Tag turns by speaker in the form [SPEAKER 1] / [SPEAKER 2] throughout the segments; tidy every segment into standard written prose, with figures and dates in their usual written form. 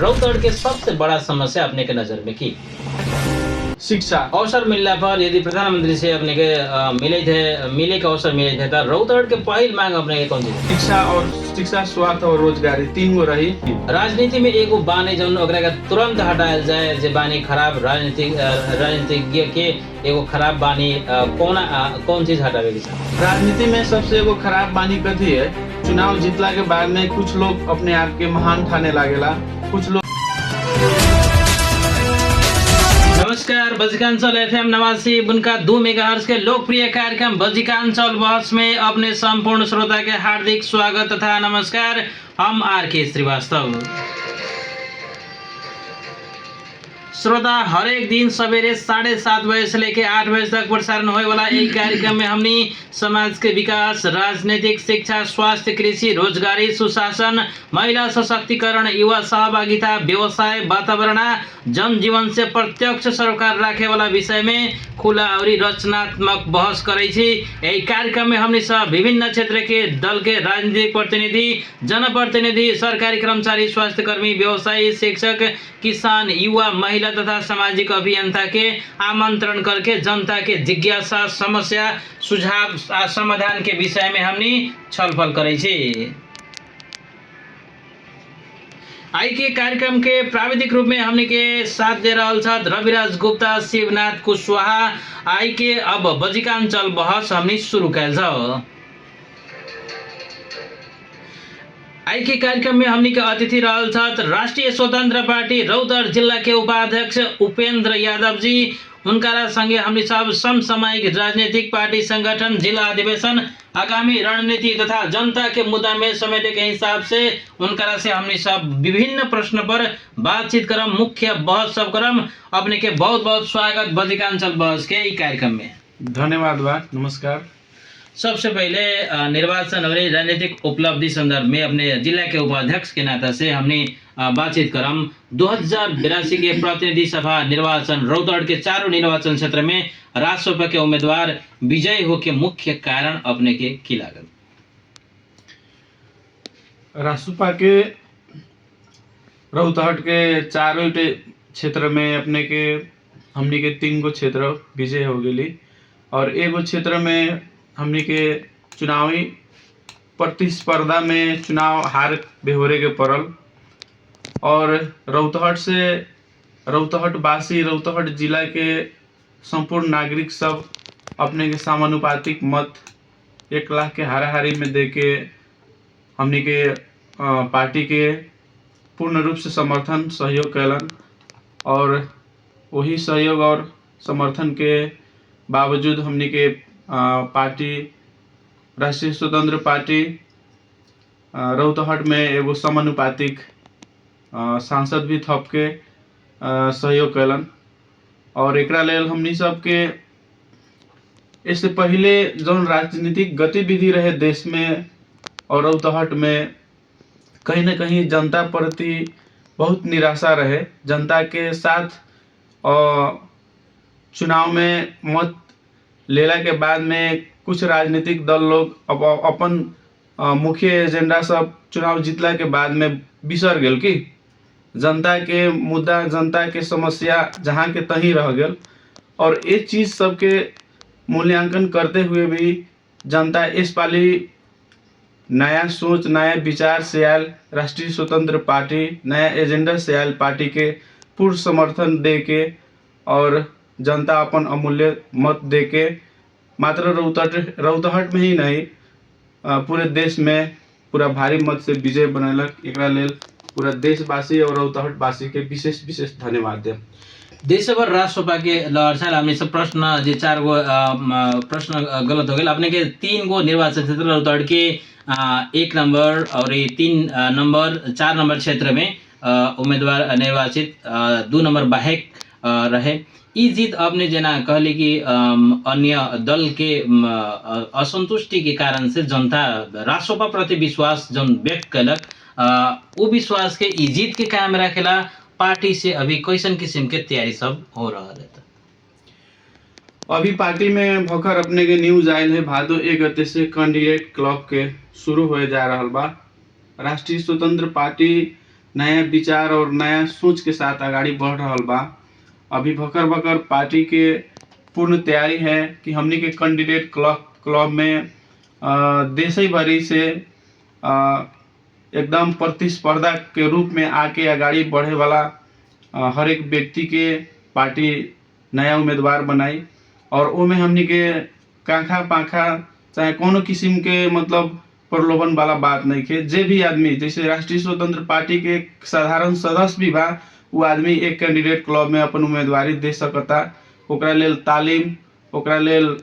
[SPEAKER 1] रौतहट के सबसे बड़ा समस्या अपने के नजर में की
[SPEAKER 2] शिक्षा।
[SPEAKER 1] अवसर मिलला पर यदि प्रधानमंत्री से अपने के मिले के अवसर मिले थे तो रौतहट के पहल मांग अपने के कौन सी थी?
[SPEAKER 2] शिक्षा, स्वास्थ्य और रोजगारी तीन गो रही।
[SPEAKER 1] राजनीति में एगो बानी जौन ओकरा के तुरंत हटायल जाए जे बानी खराब राजनीतिज्ञ के एगो खराब बानी कौन चीज हटावे के चाही?
[SPEAKER 2] राजनीति में सबसे एगो खराब बानी कथी है, चुनाव जीतला के बाद में कुछ लोग अपने आप के महान ठाने लागेला। कुछ लोग
[SPEAKER 1] नमस्कार, बजिकांचल एफएम 89.2 मेगाहर्ट्ज के लोकप्रिय कार्यक्रम बजिकांचल बहस में अपने संपूर्ण श्रोता के हार्दिक स्वागत तथा नमस्कार। हम आरके श्रीवास्तव। श्रोता, हरेक दिन सवेरे 7:30 बजे से लेकर 8 बजे तक प्रसारण होने वाला एक कार्यक्रम में हमनी समाज के विकास, राजनीतिक, शिक्षा, स्वास्थ्य, कृषि, रोजगारी, सुशासन, महिला सशक्तिकरण, युवा सहभागिता, व्यवसाय, वातावरण, जनजीवन से प्रत्यक्ष सरोकार राखे वाला विषय में खुला और रचनात्मक बहस करे छी। यही कार्यक्रम में हमनी सब विभिन्न क्षेत्र के दल के राजनीतिक प्रतिनिधि, जनप्रतिनिधि, सरकारी कर्मचारी, स्वास्थ्य कर्मी, व्यवसायी, शिक्षक, किसान, युवा, महिला तथा सामाजिक अभियंता के आमंत्रण करके जनता के जिज्ञासा, समस्या, सुझाव समाधान के विषय में हमनी छलफल करे छी। आई के कार्यक्रम के प्राविधिक रूप में हमने के साथ दे रहल छथ रविराज गुप्ता, शिवनाथ कुशवाहा। आई के अब बजिकांचल बहस हमने शुरू कैल छ। आई के कार्यक्रम में हमने के अतिथि रहल छथ राष्ट्रीय स्वतंत्र पार्टी रौतहट जिला के उपाध्यक्ष उपेंद्र यादव जी। उनका संगे हमने सब समसामयिक राजनीतिक पार्टी संगठन, जिला अधिवेशन, आगामी रणनीति तथा जनता के मुद्दा में समेटे के हिसाब से उनका से हमने सब विभिन्न प्रश्न पर बातचीत करम, मुख्य बहस सब करम। अपने के बहुत बहुत स्वागत बजिकांचल बहस के ई कार्यक्रम में।
[SPEAKER 2] धन्यवाद बा, नमस्कार।
[SPEAKER 1] सबसे पहले निर्वाचन और राजनीतिक उपलब्धि संदर्भ में अपने जिला के उपाध्यक्ष के नाते से हमने बातचीत करम। 2082 के प्रतिनिधि सभा निर्वाचन रौतहट के चारों निर्वाचन क्षेत्र में रासोपा के उम्मीदवार विजय हो के मुख्य कारण अपने के की लागल?
[SPEAKER 2] रासोपा के रौतहट के चारों क्षेत्र में अपने के हमनी के 3 गो क्षेत्र विजय हो गेली और एगो क्षेत्र में हमनी के चुनावी प्रतिस्पर्धा में चुनाव हार बेहोरे के पड़ल और रौतहट वासी, रौतहट जिला के संपूर्ण नागरिक सब अपने के समानुपातिक मत 1 लाख के हाराहारी में देके हमनी के पार्टी के पूर्ण रूप से समर्थन सहयोग कैलन और वही सहयोग और समर्थन के बावजूद हमनी के पार्टी राष्ट्रीय स्वतंत्र पार्टी रौतहट में एगो समानुपातिक सांसद भी थप के सहयोग कैलन और एकरा लेल हमनी सबके इससे पहले जौन राजनीतिक गतिविधि रहे देश में और रौतहट में कहीं न कहीं जनता प्रति बहुत निराशा रहे। जनता के साथ चुनाव में मत लेला के बाद में कुछ राजनीतिक दल लोग अपन मुख्य एजेंडा सब चुनाव जीतला के बाद में बिसर गेल कि जनता के मुद्दा, जनता के समस्या जहाँ के तहीं रह गेल और ये चीज सबके मूल्यांकन करते हुए भी जनता इस पाली नया सोच, नया विचार से आयल राष्ट्रीय स्वतंत्र पार्टी, नया एजेंडा से आयल पार्टी के पूर्ण समर्थन दे के और जनता अपन अमूल्य मत दे के मात्र रौतहट में ही नहीं पूरे देश में पूरा भारी मत से विजय बनैलक। एकरा लेल पूरा देशवासी और रौतहटवासी के विशेष विशेष धन्यवाद दें।
[SPEAKER 1] देशभर रासोपा के लहर छाल हमने सब प्रश्न जे 4 गो प्रश्न गलत हो गए। अपने के 3 गो निर्वाचन क्षेत्र रौतहट के 1 नंबर और 3 नंबर 4 नंबर क्षेत्र में उम्मीदवार निर्वाचित 2 नंबर बाहेक रहे। ई जीत अपने जना कहले कि अन्य दल के असंतुष्टि के कारण से जनता रासोपा प्रति विश्वास जन व्यक्त कैलक, वो विश्वास के ई जीत के कायम रखेला पार्टी से अभी कैसन किस्म के तैयारी सब हो रहा है?
[SPEAKER 2] अभी पार्टी में भखर अपने के न्यूज आयल है भादो 1 गते से कैंडिडेट क्लब के शुरू हो जा रहा बा। राष्ट्रीय स्वतंत्र पार्टी नया विचार और नया सोच के साथ आगाड़ी बढ़ रहा बा। अभी भकर भकर पार्टी के पूर्ण तैयारी है कि हमनी के कैंडिडेट क्लब में देश भरी से एकदम प्रतिस्पर्धा के रूप में आके आगाड़ी बढ़े वाला हर एक व्यक्ति के पार्टी नया उम्मीदवार बनाई। और ओमे हमनी के कांखा पाखा चाहे कोनो किस्म के मतलब प्रलोभन वाला बात नहीं के। जे भी आदमी जैसे राष्ट्रीय स्वतंत्र पार्टी के साधारण सदस्य भी बा, वो आदमी एक कैंडिडेट क्लब में अपन उम्मीदवारी दे सकता। ओकरा लेल तालीम, ओकरा लेल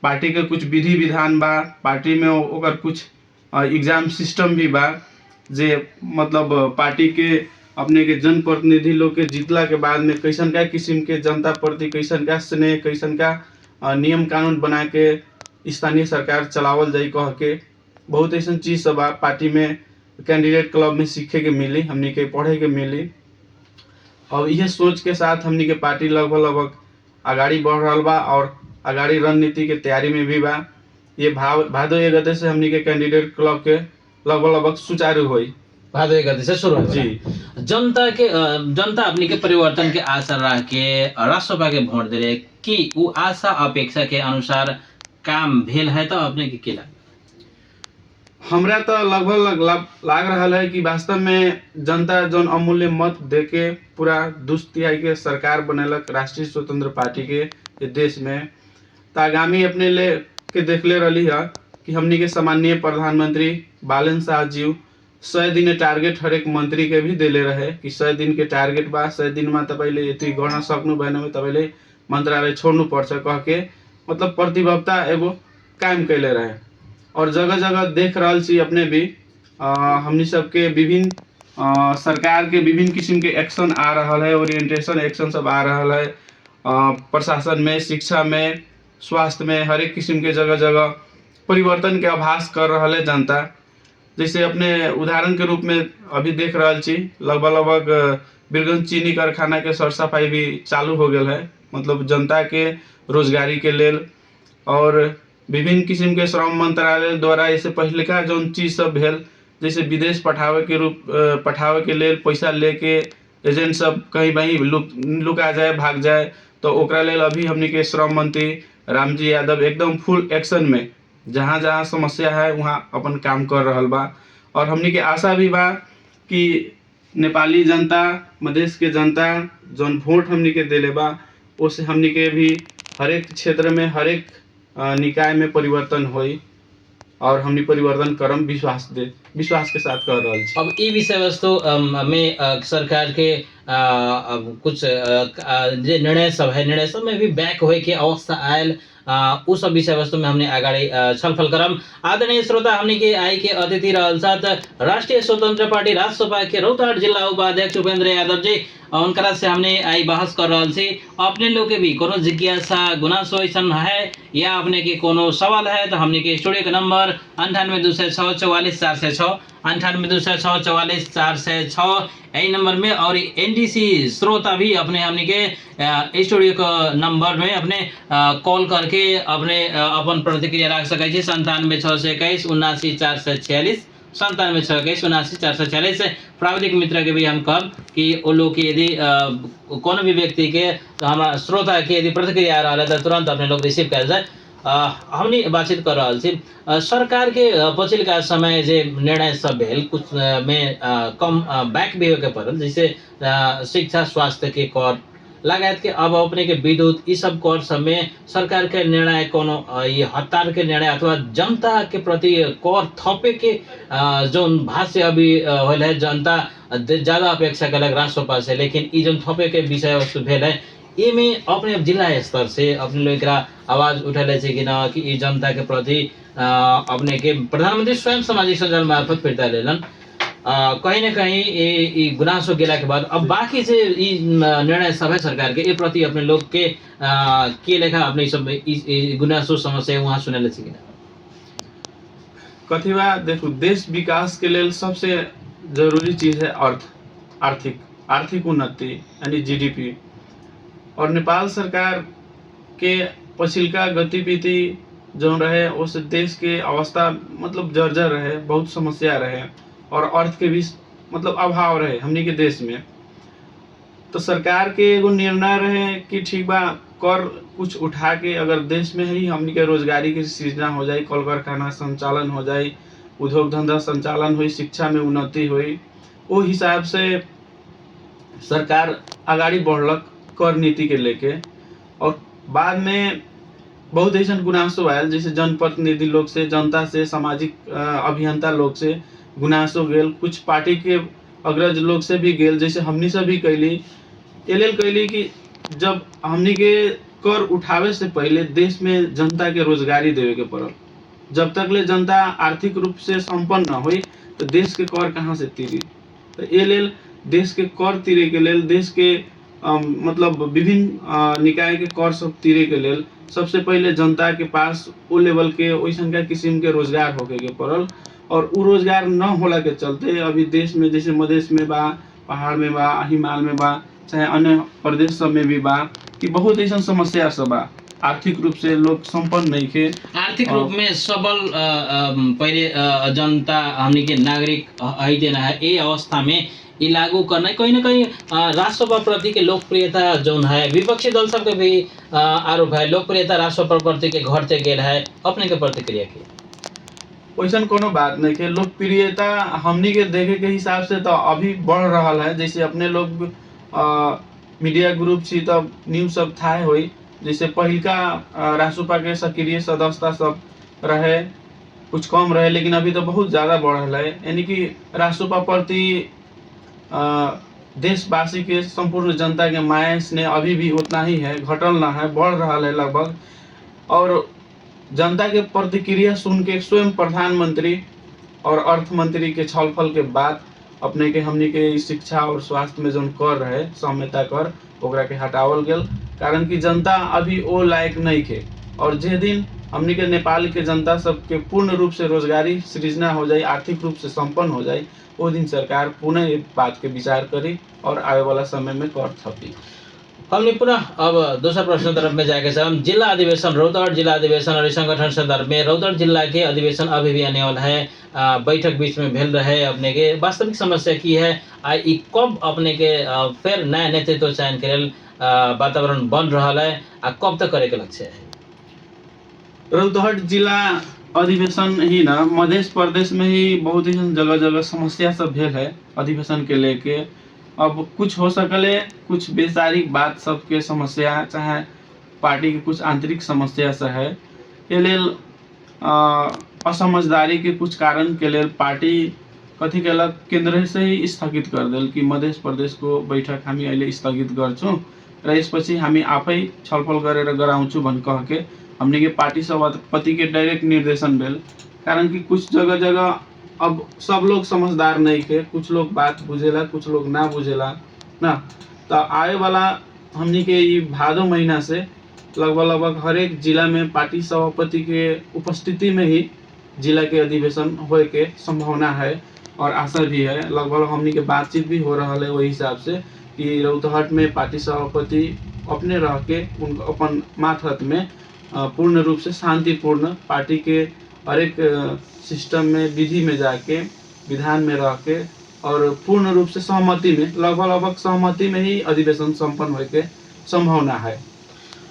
[SPEAKER 2] पार्टी के कुछ विधि विधान बा, पार्टी में ओकर कुछ एग्जाम सिस्टम भी बा, जे मतलब पार्टी के अपने के जनप्रतिनिधि लोग के जीतला के बाद में कैसन का किस्म के जनता प्रति कैसन का स्नेह, कैसन का नियम कानून बना के स्थानीय सरकार चलावल जाई कह के बहुत ऐसा चीज सब पार्टी में कैंडिडेट क्लब में सीखे के मिली, हमनी के पढ़े के मिली। और यह सोच के साथ हमनी के पार्टी लगभग आगाड़ी बढ़ रहा बा और आगाड़ी रणनीति के तैयारी में भी बा। ये भादो 1 गते से हमनी के कैंडिडेट क्लब के लगभग सुचारू हुई।
[SPEAKER 1] भादो 1 गते से शुरू हो
[SPEAKER 2] जी।
[SPEAKER 1] जनता अपनी के परिवर्तन के आशा रख के राष्ट्रसभा के वोट दे कि वो आशा अपेक्षा के अनुसार काम भेल है तो अपने के केला
[SPEAKER 2] हमरा तो लगभग लाग रहा है कि वास्तव में जनता जौन अमूल्य मत देके पूरा 2/3 के सरकार बनेलक राष्ट्रीय स्वतंत्र पार्टी के देश में। तो आगामी अपने ले के देखले रही है कि हमनी के सम्माननीय प्रधानमंत्री बालन शाह जी 100 दिन टारगेट हर एक मंत्री के भी देले रहे कि 100 दिन के टारगेट बा, 100 दिन में तपाईले यति गर्न सक्नु भएन भने तपाईले मंत्रालय छोड्नु पर्छ कह के मतलब प्रतिबद्धता एगो कायम कैले रहे। और जगह जगह देख रहा छी अपने भी हमनी सबके विभिन्न सरकार के विभिन्न किस्म के एक्शन आ रहा है, ओरिएंटेशन एक्शन सब आ रहा है प्रशासन में, शिक्षा में, स्वास्थ्य में, हर एक किस्म के जगह जगह परिवर्तन के आभास कर रहा है जनता। जैसे अपने उदाहरण के रूप में अभी देख रहा छी लगभग बीरगंज चीनी कारखाना के सर सफाई भी चालू हो गया है, मतलब जनता के रोजगारी के लेल। और विभिन्न किस्म के श्रम मंत्रालय द्वारा ऐसे पहले का जो चीज सब भेल जैसे विदेश पठावे के लेल पैसा लेके एजेंट सब कहीं वहीं लुका जाए, भाग जाए, तो ओकरा लेल अभी हमनी के श्रम मंत्री रामजी यादव एकदम फुल एक्शन में जहाँ जहाँ समस्या है वहाँ अपन काम कर रहा बा। और हमनी के आशा भी बा कि नेपाली जनता, मधेश के जनता जौन वोट हमनी के देले बा उससे हमनी के भी हर एक क्षेत्र में, हर एक निकाय में परिवर्तन होई और हमनी परिवर्तन करम विश्वास के साथ कर रहा छी।
[SPEAKER 1] अब ये विषय वस्तु में सरकार के कुछ जे निर्णय सब है, निर्णय सब में भी बैक होए के अवस्था आयल, उ सब विषय वस्तु में हमने आगाड़ी छलफल करम। आदरणीय श्रोता, हमने के आई के अतिथि रहल साथ राष्ट्रीय स्वतंत्र पार्टी राजसभा के रौतहट जिला उपाध्यक्ष उपेंद्र यादव जी, उनकरा से हमने आई बहस कर रहा थी। अपने लोग के भी कोनो जिज्ञासा गुनासो ऐसा है या अपने के कोनो सवाल है तो हमने के स्टूडियो का नंबर 9826 44 406 9826 यही नंबर में, और एनडीसी श्रोता भी अपने हमने के स्टूडियो का नंबर में अपने कॉल करके अपने अपन प्रतिक्रिया रख सके 97 621 79 446 97 621 79 446। प्राविधिक मित्र के भी हम कब कि वो लोग की यदि कोनो भी व्यक्ति के तो हमारा श्रोता के यदि प्रतिक्रिया आ रहा है तो तुरंत अपने लोग रिसीव कर जाए। हमने बातचीत कर रहा थी सरकार के पछिल्का समय जे निर्णय सब भेल कुछ में कम बैक भी होके पड़ल, जैसे शिक्षा स्वास्थ्य के कर लगायत के अब अपने के विद्युत ये सब कर सब में सरकार के निर्णय कोनो ये हतार के निर्णय अथवा जनता के प्रति कर थपे के जो भाष्य अभी होल है, जनता ज्यादा अपेक्षा कलक राष्ट्रपा से, लेकिन ये जो थपे के विषय वस्तु भेल है ये में अपने जिला स्तर से अपने लोग आवाज उठेले छे कि ना कि ये जनता के प्रति अपने के प्रधानमंत्री स्वयं सामाजिक सञ्जाल मार्फत फिर्ता लेलन कहीं न कहीं ये गुनासो गेला के बाद अब बाकी से निर्णय सब है सरकार के ये प्रति अपने लोग के लेखा अपने सब गुनासो समस्या वहाँ सुनेले छे कि ना?
[SPEAKER 2] कथिबा देखो, देश विकास के लेल सबसे जरूरी चीज है आर्थिक उन्नति यानी जीडीपी। और नेपाल सरकार के पछिल्का गतिविधि जो रहे उस देश के अवस्था मतलब जर्जर रहे, बहुत समस्या रहे और अर्थ के भी मतलब अभाव रहे हमनी के देश में, तो सरकार के एगो निर्णय रहे कि ठीक बा कर कुछ उठा के अगर देश में ही हमनी के रोजगारी की सृजना हो जाए, कल कारखाना संचालन हो जाए, उद्योग धंधा संचालन हुई, शिक्षा में उन्नति हुई, वो हिसाब से सरकार आगाड़ी बढ़लक कर नीति के लेके। और बाद में बहुत ऐसा गुनासो आयल, जैसे जनप्रतिनिधि लोग से, जनता से, सामाजिक अभियंता लोग से गुनासो गेल, कुछ पार्टी के अग्रज लोग से भी गेल, जैसे हमनी से भी कैली। एल कैली कि जब हमनी के कर उठावे से पहले देश में जनता के रोजगारी देवे के पड़ल। जब तक ले जनता आर्थिक रूप से संपन्न न हुई तो देश के कर कहाँ से तीरी। तो ए लेल देश के कर तीरे के लेल, देश के मतलब विभिन्न निकाय के कर सब तीरे के लेल सबसे पहले जनता के पास वो लेवल के वैसन किस्म के रोजगार होके के पड़ल। और वो रोजगार न होला के चलते अभी देश में जैसे मधेश में बा, पहाड़ में बा, हिमाल में बा, चाहे अन्य प्रदेश सब में भी बा कि बहुत ऐसा समस्या सब बा। आर्थिक रूप से लोग संपन्न नहीं थे,
[SPEAKER 1] आर्थिक रूप में सबल पहले जनता हमनी के नागरिक है ना है, ये अवस्था में ये लागू करना कहीं ना कहीं राष्ट्रसभा प्रति के लोकप्रियता जो है, विपक्षी दल सबके भी आरोप है लोकप्रियता राष्ट्रसभा प्रति के घटते गेल है। अपने के प्रतिक्रिया की
[SPEAKER 2] वैसा कोनो बात नहीं के, लोकप्रियता हमनी के देखे के हिसाब से तो अभी बढ़ रहा है। जैसे अपने लोग मीडिया ग्रुप छी तब न्यूज सब था हुई, जैसे पहिलका राष्ट्रसभा के सक्रिय सदस्यता सब रहे, कुछ कम रहे, लेकिन अभी तो बहुत ज्यादा बढ़ रहा है। यानी कि राष्ट्रसभा प्रति देशवासी के संपूर्ण जनता के माया स्नेह अभी भी उतना ही है, घटल ना है, बढ़ रहा है लगभग। और जनता के प्रतिक्रिया सुन के स्वयं प्रधानमंत्री और अर्थ मंत्री के छलफल के बाद अपने के हमनी के शिक्षा और स्वास्थ्य में जो कर रहे साम्यता कर ओकरा के हटावल गेल, कारण कि जनता अभी वो लायक नहीं थे। और जे दिन हमनी के नेपाल के जनता सबके पूर्ण रूप से रोजगारी सृजना हो जाए, आर्थिक रूप से संपन्न हो जाए, वो दिन सरकार पुनः इस बात के विचार करी और आने वाला समय में कर थपी।
[SPEAKER 1] हमने पुनः अब दूसरा प्रश्न तरफ में जाएगा सर। हम जिला अधिवेशन रौतहट जिला अधिवेशन और संगठन संदर्भ में रौतहट जिला के अधिवेशन अभी भी आने वाला है, बैठक बीच में भेल रहे, अपने के वास्तविक समस्या की है आई कब अपने के फिर नया नेतृत्व चयन के लिए वातावरण बन रहा है, कब तक करे के लक्ष्य है?
[SPEAKER 2] रौतहट जिला अधिवेशन ही ना मध्य प्रदेश में ही बहुत ही जगह जगह समस्या सब भेल है अधिवेशन के लेके। अब कुछ हो सकले, कुछ बेसारिक बात सबके समस्या, चाहे पार्टी के कुछ आंतरिक समस्या से है, ये लेल असमझदारी के कुछ कारण के लेल पार्टी कथी केलक, केंद्र से ही स्थगित कर दिल कि मध्य प्रदेश को बैठक हामी अहिले स्थगित गर्छौं र यसपछि हामी आफै छलफल गरेर गराउँछु भन कह के हमने के पार्टी सभापति के डायरेक्ट निर्देशन भेल। कारण कि कुछ जगह जगह अब सब लोग समझदार नहीं थे, कुछ लोग बात बुझेला, कुछ लोग ना बुझेला ना। तो आए वाला हमनी के ये भादो महीना से लगभग हर एक जिला में पार्टी सभापति के उपस्थिति में ही जिला के अधिवेशन होए के संभावना है और आशा भी है। लगभग हमनी के बातचीत भी हो रहा है वही हिसाब से कि रौतहट में पार्टी सभापति अपने रह के अपन मातहत में पूर्ण रूप से शांतिपूर्ण पार्टी के हर एक सिस्टम में, विधि में जाके, विधान में रह के और पूर्ण रूप से सहमति में, लगभग सहमति में ही अधिवेशन संपन्न होने के संभावना है।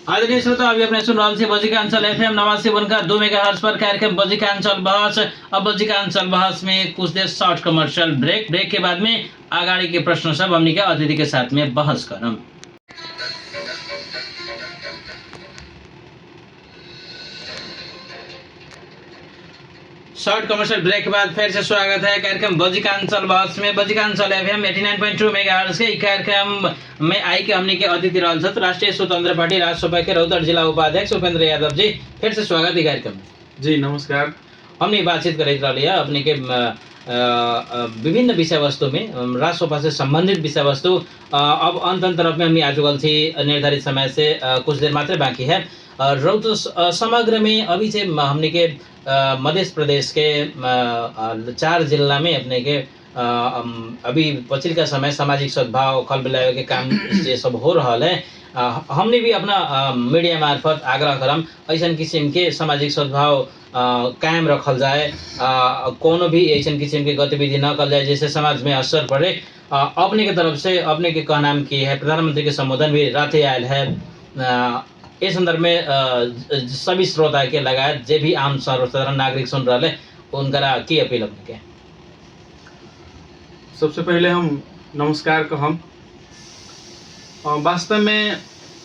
[SPEAKER 1] आदरणीय श्रोता, अभी अपने सुन रहे थे बजिकांचल FM 89.2 मेगाहर्ट्ज पर कार्यक्रम बजिकांचल बहस। अब बजिकांचल बहस में कुछ देर शॉर्ट कमर्शियल ब्रेक के बाद में आगाड़ी के प्रश्न सब हमनी के अतिथि के साथ में बहस करम। शॉर्ट कमर्शियल ब्रेक के बाद फिर से स्वागत है कार्यक्रम बजिकांचल बहस में। बजिकांचल FM 89.2 मेगाहर्ट्ज के कार्यक्रम में आई के हमनी के अतिथि रहल छथि राष्ट्रीय स्वतंत्र पार्टी राजसभा के रौतहट जिला उपाध्यक्ष उपेंद्र यादव जी। फिर से स्वागत है कार्यक्रम में।
[SPEAKER 2] जी नमस्कार।
[SPEAKER 1] हमने बातचीत करते रही अपने के विभिन्न विषय वस्तु में, राजसभा से संबंधित विषय वस्तु। अब अंत तरफ में हमने आ चुकल थी, निर्धारित समय से कुछ देर मात्र बाकी है। रौतहट समग्र में अभी से हमने के मध्य प्रदेश के 4 जिला में अपने के अभी पछिल्का समय सामाजिक सद्भाव खल बिलावे के काम ये सब हो रहा है। हमने भी अपना मीडिया मार्फत आग्रह करम ऐसन किसिम के सामाजिक सद्भाव कायम रखल जाए, कोनो भी ऐसन किसिम के गतिविधि न कल जाए जैसे समाज में असर पड़े। अपने के तरफ से अपने के कहनाम की है, प्रधानमंत्री के संबोधन भी राते आयल है। इस संदर्भ में सभी श्रोता के लगायत जे भी आम सर्वसाधारण नागरिक सुन रहे उनका की अपील अपने के?
[SPEAKER 2] सबसे पहले हम नमस्कार कहम। वास्तव में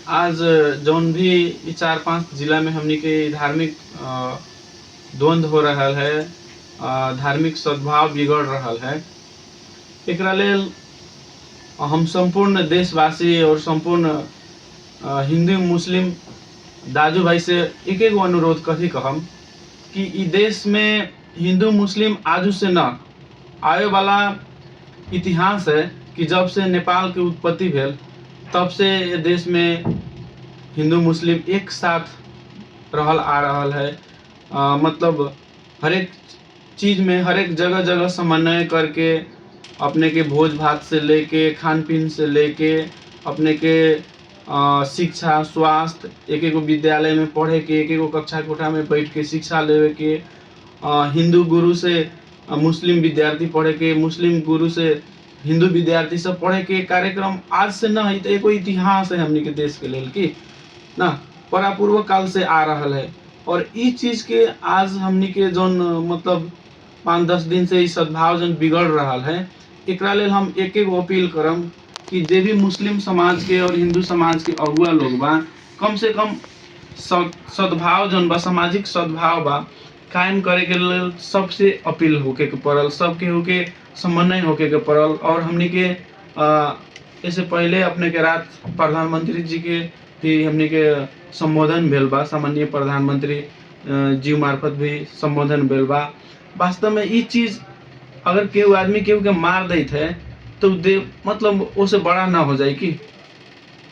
[SPEAKER 2] आज जौन भी 4-5 जिला में हमनी के धार्मिक द्वंद्व हो रहा है, धार्मिक सद्भाव बिगड़ रहा है, एकरा लेल हम संपूर्ण देशवासी और संपूर्ण हिंदू मुस्लिम दाजू भाई से एक एक अनुरोध कथी कहम कि इ देश में हिंदू मुस्लिम आजू से न आए वाला इतिहास है कि जब से नेपाल के उत्पत्ति भेल तब से ये देश में हिंदू मुस्लिम एक साथ रहल आ रहल है। मतलब हर एक चीज़ में हर एक जगह जगह समन्वय करके अपने के भोज भात से लेके खान पीन से लेके अपने के शिक्षा स्वास्थ्य एक एक विद्यालय में पढ़े के, एक एक कक्षा कोठा में बैठ के शिक्षा लेवे के, हिंदू गुरु से मुस्लिम विद्यार्थी पढ़े के, मुस्लिम गुरु से हिंदू विद्यार्थी सब पढ़े के कार्यक्रम आज से न है, तो एगो इतिहास है हमनी के देश के लेल की ना परापूर्व काल से आ रहा है। और ई चीज के आज हमनी के जौन मतलब 5-10 दिन से सद्भाव जन बिगड़ रहा है, एकरा लेल हम एक एक अपील करम कि जे भी मुस्लिम समाज के और हिंदू समाज के अगुआ लोग बा कम से कम सद्भाव जन बा सामाजिक सद्भाव बा कायम करे के लेल सबसे अपील होके के पड़ल, सबके होके समन्वय होके के पड़ल। और हमनी के इससे पहले अपने के रात प्रधानमंत्री जी के भी हमनी के संबोधन भेल बा, सामान्य प्रधानमंत्री जी मार्फत भी संबोधन भेल बा। वास्तव में ये चीज अगर केहू आदमी केहू के मार देत है तो दे मतलब उससे बड़ा ना हो जाए कि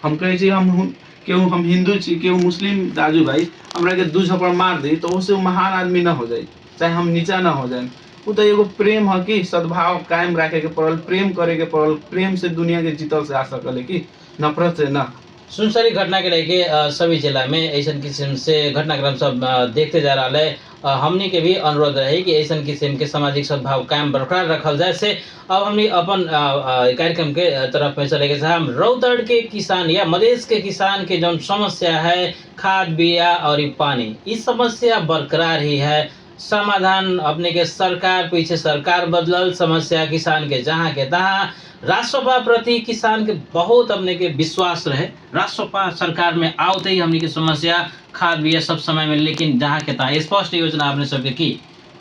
[SPEAKER 2] हम कहे छी हम हिंदू छी केहू मुस्लिम दाजू भाई हमरा के 2 झपड़ मार दी तो उससे महान आदमी ना हो जाए, चाहे हम नीचा ना हो जाए। वो तो एगो प्रेम है कि सद्भाव कायम रखे के पड़ल, प्रेम करे के पड़ल, प्रेम से दुनिया के जीतल से आ सकल है कि नफरत से ना।
[SPEAKER 1] सुनसरी घटना के लेके सभी जिला में ऐसा किस्म से घटनाक्रम सब देखते जा रहा है। हमनी के भी अनुरोध रहे कि ऐसा किस्म के सामाजिक सद्भाव कायम बरकरार रखल जाए से अब हमनी अपन कार्यक्रम के तरफ में चले गए। हम रौतहट के किसान या मधेश के किसान के जो समस्या है खाद बिया और पानी, इस समस्या बरकरार ही है। समाधान अपने के सरकार पीछे सरकार बदलल, समस्या किसान के जहाँ के तहाँ। राष्ट्रपा प्रति किसान के बहुत अपने के विश्वास रहे, राष्ट्रपा सरकार में आते ही हमने की समस्या खाद बिया सब समय में, लेकिन जहाँ के तहाँ स्पष्ट योजना आपने सबके की,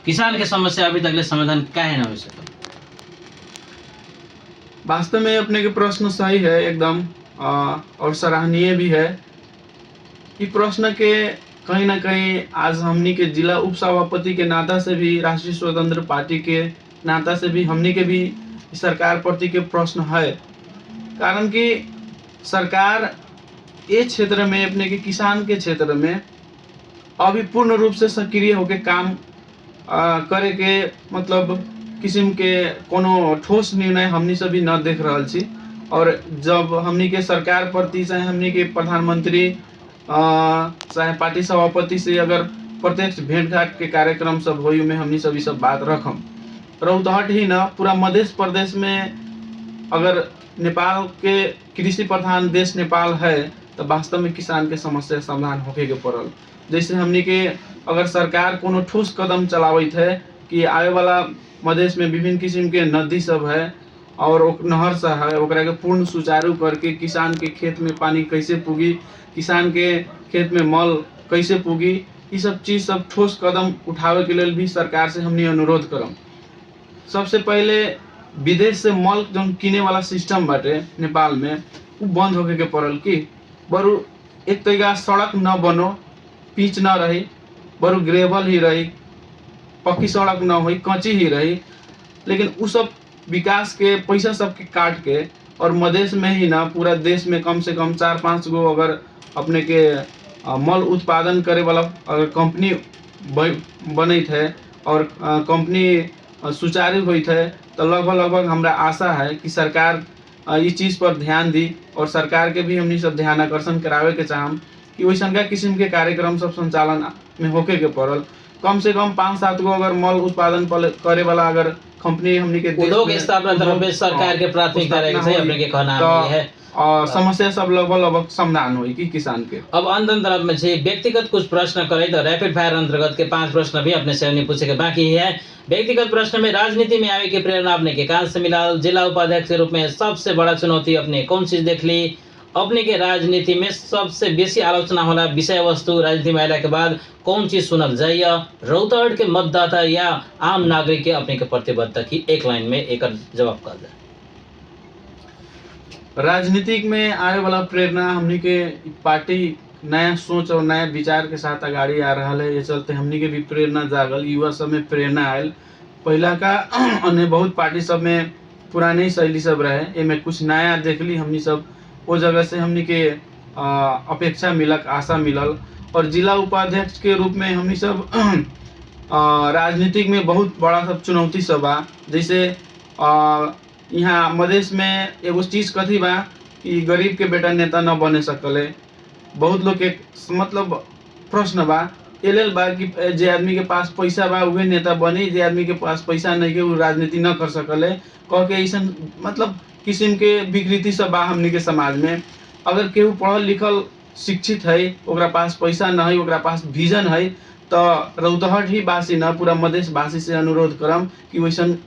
[SPEAKER 1] किसान के समस्या अभी तक समाधान काहे न हो सके?
[SPEAKER 2] वास्तव में अपने के प्रश्न सही है एकदम और सराहनीय भी है। ये प्रश्न के कहीं ना कहीं आज हमनी के जिला उप सभापति के नाता से भी, राष्ट्रीय स्वतंत्र पार्टी के नाता से भी हमनी के भी सरकार प्रति के प्रश्न है। कारण कि सरकार ये क्षेत्र में अपने के किसान के क्षेत्र में अभी पूर्ण रूप से सक्रिय होकर काम करे के मतलब किस्म के कोनो ठोस निर्णय हमनी से भी न देख रहा छी। और जब हमनी के सरकार प्रति चाहे हमनी के प्रधानमंत्री चाहे पार्टी सभापति से अगर प्रत्यक्ष भेंट घाट के कार्यक्रम सब होई में हमनी सभी सब बात रखम। रौतहट ही न पूरा मध्य प्रदेश में अगर नेपाल के कृषि प्रधान देश नेपाल है तो वास्तव में किसान के समस्या समाधान होके के पड़ल। जैसे हमनी के अगर सरकार कोनो ठोस कदम चलावत है कि आए वाला मधेश में विभिन्न किस्म के नदी सब है और नहर सा है, ओकरा के पूर्ण सुचारू करके किसान के खेत में पानी कैसे पुगी, किसान के खेत में मल कैसे पुगी, ये सब चीज सब ठोस कदम उठावे के लेल भी सरकार से हमनी अनुरोध करम। सबसे पहले विदेश से मल जो किने वाला सिस्टम बाटे नेपाल में वो बंद होके के पड़ल कि बरु एक तरीका सड़क न बनो, पिच न रही, बरु ग्रेवल ही रही, पक्की सड़क न हो, कच्ची ही रही, लेकिन उ सब विकास के पैसा सबके काट के और मधेश में ही ना पूरा देश में कम से कम 4-5 गो अगर अपने के मल उत्पादन करे वाला अगर कंपनी बनत है और कंपनी सुचारू होत है तो लगभग हमरा आशा है कि सरकार ये चीज़ पर ध्यान दी और सरकार के भी हमनी सब ध्यान आकर्षण करावे के चाहम कि वैसन का किस्म के कार्यक्रम सब संचालन में होके के पड़ल। कम से कम 5-7 गो अगर मल उत्पादन करे वाला अगर कंपनी हमनी के देश
[SPEAKER 1] उद्योग
[SPEAKER 2] में
[SPEAKER 1] स्थापना तरफ में सरकार के प्राथमिकता रहेको चाहिँ अपने के कहना
[SPEAKER 2] तो
[SPEAKER 1] है।
[SPEAKER 2] समस्या सब लगभग समाधान हुई कि किसान के।
[SPEAKER 1] अब अंत तरफ में से व्यक्तिगत कुछ प्रश्न करे तो रैपिड फायर अंतर्गत के 5 प्रश्न भी अपने से हमने पूछे के बाकी है। व्यक्तिगत प्रश्न में राजनीति में आने की प्रेरणा अपने के कहाँ से मिला? जिला उपाध्यक्ष के रूप में सबसे बड़ा चुनौती अपने कौन चीज देख ली? अपने के राजनीति में सबसे बेसी आलोचना होला विषय वस्तु राजनीति में आने के बाद कौन चीज सुनल जाइए? रौतहट के मतदाता या आम नागरिक के अपने के प्रतिबद्धता की एक लाइन में एक जवाब कर जाए।
[SPEAKER 2] राजनीतिक में आए वाला प्रेरणा हमनी के पार्टी नया सोच और नया विचार के साथ आगाड़ी आ रहा है। ये चलते हमनी के भी प्रेरणा जागल, युवा सब में प्रेरणा आयल। पहला का अन्य बहुत पार्टी सब में पुराने शैली सब रहे, एमे कुछ नया देखली हमनी सब। वो जगह से हमनी के अपेक्षा मिलक, आशा मिलल। और जिला उपाध्यक्ष के रूप में हमनी सब राजनीतिक में बहुत बड़ा सब चुनौती सब बा। जैसे यहाँ मधेश में एगो चीज कथी बा कि गरीब के बेटा नेता न बने सकले। बहुत लोग के मतलब प्रश्न बा एल बा कि जे आदमी के पास पैसा बा उहे नेता बनी, जे आदमी के पास पैसा नहीं के वो राजनीति न कर सकले कह के ऐसा मतलब किस्म के विकृति सब बा हमनी के समाज में। अगर केहू पढ़ल लिखल शिक्षित है, ओकरा पास पैसा न है, ओकरा पास विजन है, तो रौतहट ही वासी न पूरा मधेश वासी से अनुरोध करम कि वैसन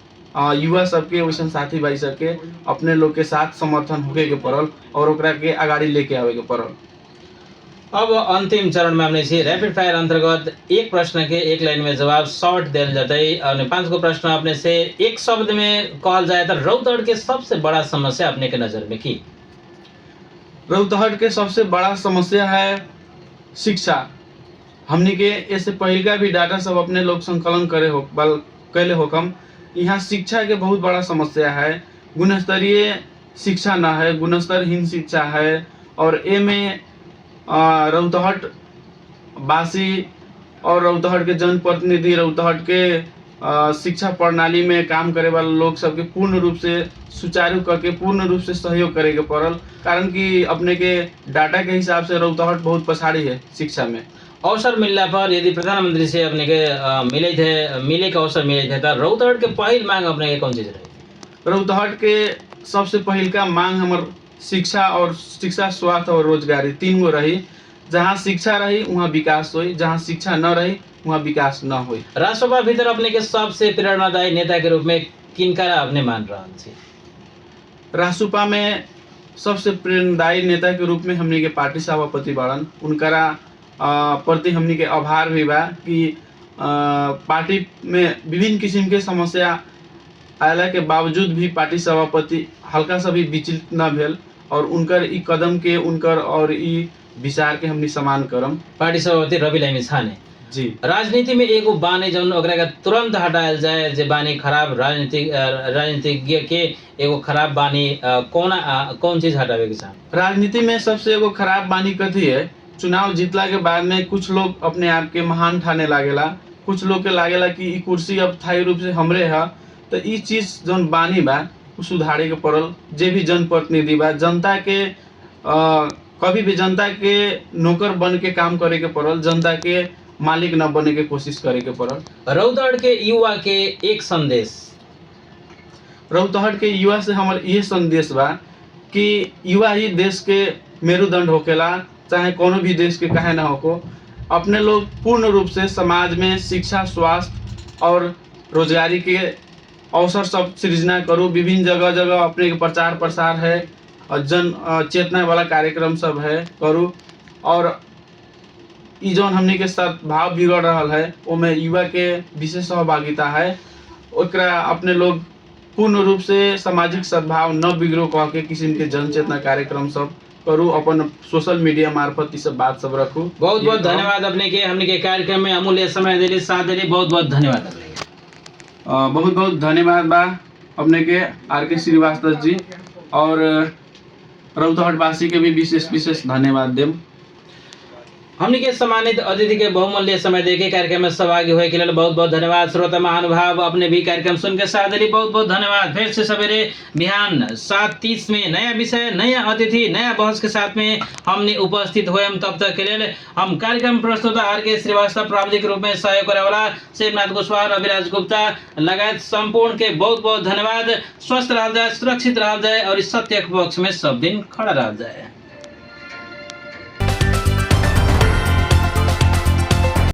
[SPEAKER 2] युवा सबके वैसन साथी भाई सबके अपने लोग के साथ समर्थन होके के पड़ल और ओकरा के आगाड़ी लेके आवे के पड़ल।
[SPEAKER 1] अब अंतिम चरण में हमने से रैपिड फायर अंतर्गत एक प्रश्न के एक लाइन में जवाब शॉर्ट दिल जाते और 5 को प्रश्न अपने से एक शब्द में कहल जाए तो रौतहट के सबसे बड़ा समस्या अपने के नजर में की?
[SPEAKER 2] रौतहट के सबसे बड़ा समस्या है शिक्षा। हमनी के ऐसे पहले का भी डाटा सब अपने लोग संकलन कैले होकम। यहाँ शिक्षा के बहुत बड़ा समस्या है। गुणस्तरीय शिक्षा ना है, गुणस्तरहीन शिक्षा है। और ए में रौतहट वासी और रौतहट के जनप्रतिनिधि, रौतहट के शिक्षा प्रणाली में काम करे वाले लोग सबके पूर्ण रूप से सुचारू करके पूर्ण रूप से सहयोग करे के पड़ल। कारण कि अपने के डाटा के हिसाब से रौतहट बहुत पछाड़ी है शिक्षा में।
[SPEAKER 1] अवसर मिलने पर यदि प्रधानमंत्री से अपने के मिले के अवसर मिले थे तो रौतहट के पहल मांग अपने के कौन चीज रही?
[SPEAKER 2] रौतहट के सबसे पहल का मांग हमार शिक्षा और शिक्षा, स्वास्थ्य और रोजगारी 3 गो रही। जहाँ शिक्षा रही वहाँ विकास हुई, जहाँ शिक्षा न रही वहाँ विकास न हुई।
[SPEAKER 1] राष्ट्रसभा भीतर अपने के सबसे प्रेरणादायी नेता के रूप में किनका अपने मान रहा है?
[SPEAKER 2] राष्ट्रसभा में सबसे प्रेरणादायी नेता के रूप में हमनी के पार्टी सभापति बाड़न। उनकरा प्रति हमनी के आभार भी बा कि पार्टी में विभिन्न किस्म के समस्या आयला के बावजूद भी पार्टी सभापति हल्का सा भी विचलित न भेल और उनकर ई कदम के उनकर और ई विचार के हमनी सम्मान करम।
[SPEAKER 1] पार्टी सभापति रवि लामी छाने
[SPEAKER 2] जी।
[SPEAKER 1] राजनीति में एगो बानी जौन ओकरा के तुरंत हटायल जाए, जे बानी खराब राजनीतिज्ञ के एगो खराब बानी कौन चीज हटावे के चाह?
[SPEAKER 2] राजनीति में सबसे एगो खराब बानी कथी है? चुनाव जीतला के बाद में कुछ लोग अपने आप के महान ठाने लागेला, कुछ लोग के लागेला कि ई कुर्सी अब स्थायी रूप से हमरे है। तो ई चीज जौन बानी बा उ सुधारे के पड़ल। जे भी जनप्रतिनिधि बा जनता के कभी भी जनता के नौकर बन के काम करे के पड़ल, जनता के मालिक न बने के कोशिश करे के पड़ल।
[SPEAKER 1] रौतहट के युवा के एक संदेश?
[SPEAKER 2] रौतहट के युवा से हमार ये संदेश बा कि युवा ही देश के मेरुदंड होकेला, चाहे कोनो भी देश के काहे ना होको। अपने लोग पूर्ण रूप से समाज में शिक्षा, स्वास्थ्य और रोजगारी के अवसर सब सृजना करूँ। विभिन्न जगह जगह अपने के प्रचार प्रसार है और जन चेतना वाला कार्यक्रम सब है करूँ। और ई जौन हमने के साथ भाव बिगड़ रहा है ओमे युवा के विशेष सहभागिता है। ओकरा अपने लोग पूर्ण रूप से सामाजिक सद्भाव न बिगड़ो कह के किस्म के जन चेतना कार्यक्रम सब करूँ, अपन सोशल मीडिया मार्फत ये सब बात सब रखूँ।
[SPEAKER 1] बहुत बहुत धन्यवाद अपने के हमने के कार्यक्रम में अमूल्य समय दिले, साथ दिले। बहुत बहुत धन्यवाद।
[SPEAKER 2] बहुत बहुत धन्यवाद बा अपने के RK श्रीवास्तव जी और रौतहट वासी के भी विशेष धन्यवाद देम।
[SPEAKER 1] हमनी के सम्मानित अतिथि के बहुमूल्य समय देके कार्यक्रम में सहभागी हुए के लिए बहुत बहुत धन्यवाद। श्रोता महानुभाव अपने भी कार्यक्रम सुन के साथ दिली बहुत बहुत धन्यवाद। फिर से सवेरे बिहान 7:30 में नया विषय, नया अतिथि, नया बहस के साथ में हमने उपस्थित हुए। तब तक के लिए हम कार्यक्रम प्रस्तुता RK श्रीवास्तव, प्राविधिक रूप में सहयोग करे वाला शिवनाथ कुशवाहा, रविराज गुप्ता लगायत संपूर्ण के बहुत बहुत धन्यवाद। स्वस्थ रह जाए, सुरक्षित रह जाए और इस सत्य के पक्ष में सब दिन खड़ा रह जाए।